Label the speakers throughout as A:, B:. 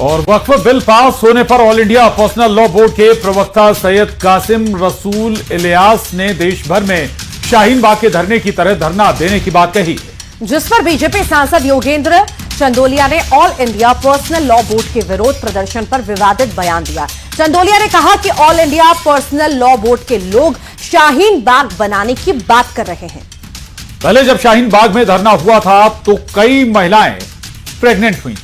A: और वक्फ bill pass होने पर all India personal law board के प्रवक्ता सैयद कासिम रसूल इलियास ने देश भर में शाहीन बाग के धरने की तरह धरना देने की बात कही,
B: जिस पर बीजेपी सांसद योगेंद्र चंदोलिया ने all India personal law board के विरोध प्रदर्शन पर विवादित बयान दिया। चंदोलिया ने कहा कि all India personal law board के लोग शाहीन बाग बनाने की बात कर रहे हैं।
A: पहले जब शाहीन बाग में धरना हुआ था तो कई महिलाएं प्रेग्नेंट हुई।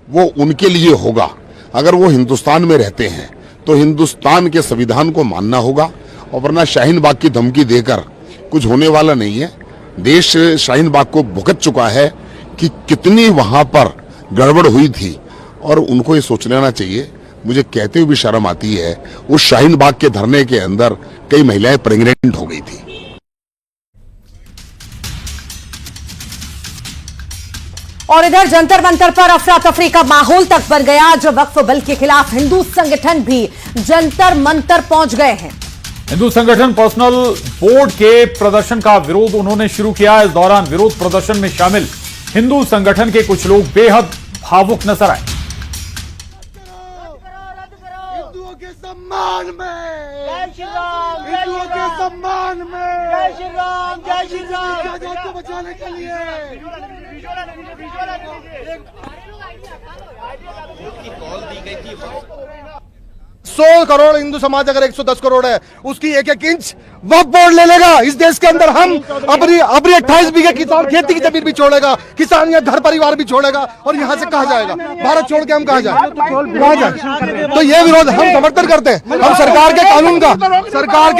C: वो उनके लिए होगा। अगर वो हिंदुस्तान में रहते हैं तो हिंदुस्तान के संविधान को मानना होगा, और वरना शाहीन बाग की धमकी देकर कुछ होने वाला नहीं है। देश शाहीन बाग को भुगत चुका है कि कितनी वहां पर गड़बड़ हुई थी, और उनको ये सोच लेना चाहिए। मुझे कहते हुए भी शर्म आती है, उस शाहीन बाग के धरने के अंदर कई महिलाएं प्रेग्नेंट हो गई थी।
B: और इधर जंतर मंतर पर अफरा तफरी का माहौल तक बन गया, जब वक्फ बिल के खिलाफ हिंदू संगठन भी जंतर मंतर पहुंच गए हैं।
A: हिंदू संगठन पर्सनल बोर्ड के प्रदर्शन का विरोध उन्होंने शुरू किया। इस दौरान विरोध प्रदर्शन में शामिल हिंदू संगठन के कुछ लोग बेहद भावुक नजर आए।
D: हिंदुओं के सम्मान में, जय श्री राम, हिंदुओं के सम्मान में, जय श्री राम, जय श्री राम, आजाद को बचाने के लिए 100 करोड़ हिंदू समाज अगर 110 करोड़ है, उसकी एक एक इंच वक्फ बोर्ड ले लेगा। इस देश के अंदर हम अपनी 28 बीघे किसान खेती की जमीन भी छोड़ेगा, किसान या घर परिवार भी छोड़ेगा, और यहाँ से कहा जाएगा, भारत छोड़ के हम कहा जाए। तो ये विरोध हम समर्थन करते हैं। हम सरकार के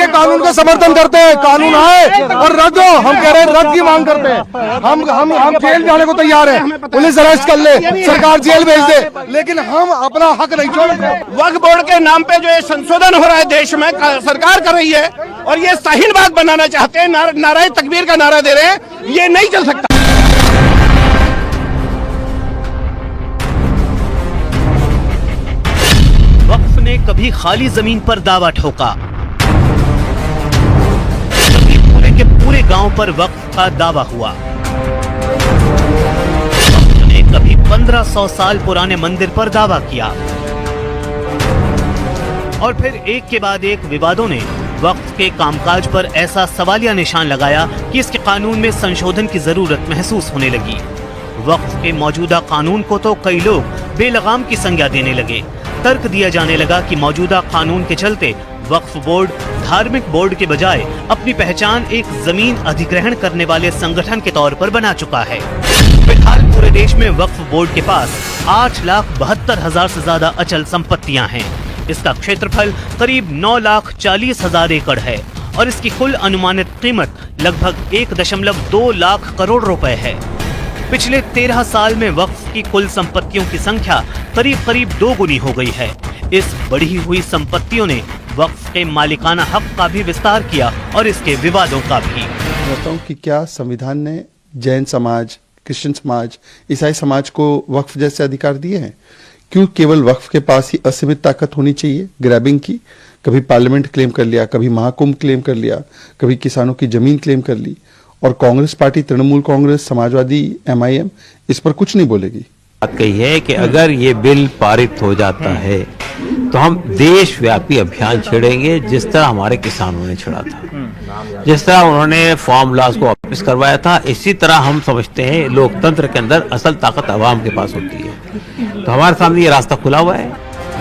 D: कानून का समर्थन करते हैं। कानून आए और रद्द हो, हम कह रहे हैं रद्द की मांग करते हैं। हम जेल जाने को तैयार है, पुलिस अरेस्ट कर ले, सरकार जेल भेज दे, लेकिन हम अपना हक नहीं छोड़ेंगे।
E: वक्फ बोर्ड के नाम पे जो ये संशोधन हो रहा है देश में, सरकार कर रही है, और ये शाहीन बाग बनाना चाहते हैं, नाराए तकबीर का नारा दे रहे हैं, ये नहीं चल सकता।
F: वक्फ ने कभी खाली जमीन पर दावा ठोका, कभी पूरे के पूरे गांव पर वक्फ का दावा हुआ। वक्फ ने कभी 1500 साल पुराने मंदिर पर दावा किया, और फिर एक के बाद एक विवादों ने वक्फ के कामकाज पर ऐसा सवालिया निशान लगाया कि इसके कानून में संशोधन की जरूरत महसूस होने लगी। वक्फ के मौजूदा कानून को तो कई लोग बेलगाम की संज्ञा देने लगे। तर्क दिया जाने लगा कि मौजूदा कानून के चलते वक्फ बोर्ड धार्मिक बोर्ड के बजाय अपनी पहचान एक जमीन अधिग्रहण करने वाले संगठन के तौर पर बना चुका है। फिलहाल पूरे देश में वक्फ बोर्ड के पास 8,72,000 से ज्यादा अचल संपत्तियां हैं। इसका क्षेत्रफल करीब 9,40,000 एकड़ है, और इसकी कुल अनुमानित कीमत लगभग 1.2 लाख करोड़ रुपए है। पिछले 13 साल में वक्फ की कुल संपत्तियों की संख्या करीब 2 गुनी हो गई है। इस बढ़ी हुई संपत्तियों ने वक्फ के मालिकाना हक का भी विस्तार किया, और इसके विवादों का भी।
G: बताऊं कि क्या संविधान ने जैन समाज, क्रिश्चियन समाज, ईसाई समाज को वक्फ जैसे अधिकार दिए हैं? क्यों केवल वक्फ के पास ही असीमित ताकत होनी चाहिए ग्रैबिंग की? कभी पार्लियामेंट क्लेम कर लिया, कभी महाकुंभ क्लेम कर लिया, कभी किसानों की जमीन क्लेम कर ली, और कांग्रेस पार्टी, तृणमूल कांग्रेस, समाजवादी, MIM इस पर कुछ नहीं बोलेगी।
H: बात कही है कि अगर ये बिल पारित हो जाता है तो हम देशव्यापी अभियान छेड़ेंगे, जिस तरह हमारे किसानों ने छेड़ा था, जिस तरह उन्होंने फार्म लॉज को वापस करवाया था। इसी तरह हम समझते हैं लोकतंत्र के अंदर असल ताकत अवाम के पास होती है, तो हमारे सामने ये रास्ता खुला हुआ है।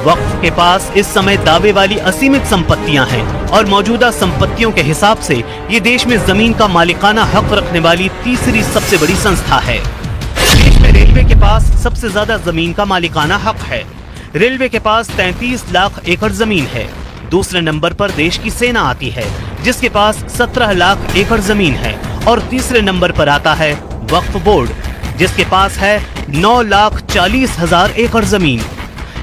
F: वक्फ के पास इस समय दावे वाली असीमित संपत्तियां हैं, और मौजूदा संपत्तियों के हिसाब से ये देश में जमीन का मालिकाना हक रखने वाली तीसरी सबसे बड़ी संस्था है। देश में रेलवे के पास सबसे ज्यादा जमीन का मालिकाना हक है। रेलवे के पास 33 लाख एकड़ जमीन है। दूसरे नंबर पर देश की सेना आती है, जिसके पास 17 लाख एकड़ जमीन है, और तीसरे नंबर पर आता है वक्फ बोर्ड, जिसके पास है 9,40,000 एकड़ जमीन।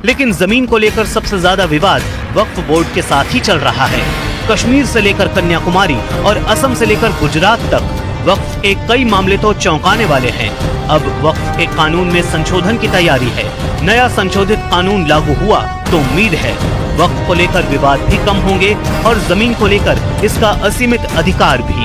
F: लेकिन जमीन को लेकर सबसे ज्यादा विवाद वक्फ बोर्ड के साथ ही चल रहा है। कश्मीर से लेकर कन्याकुमारी और असम से लेकर गुजरात तक वक्फ के कई मामले तो चौंकाने वाले हैं। अब वक्फ के कानून में संशोधन की तैयारी है। नया संशोधित कानून लागू हुआ तो उम्मीद है वक्फ को लेकर विवाद भी कम होंगे, और जमीन को लेकर इसका असीमित अधिकार भी।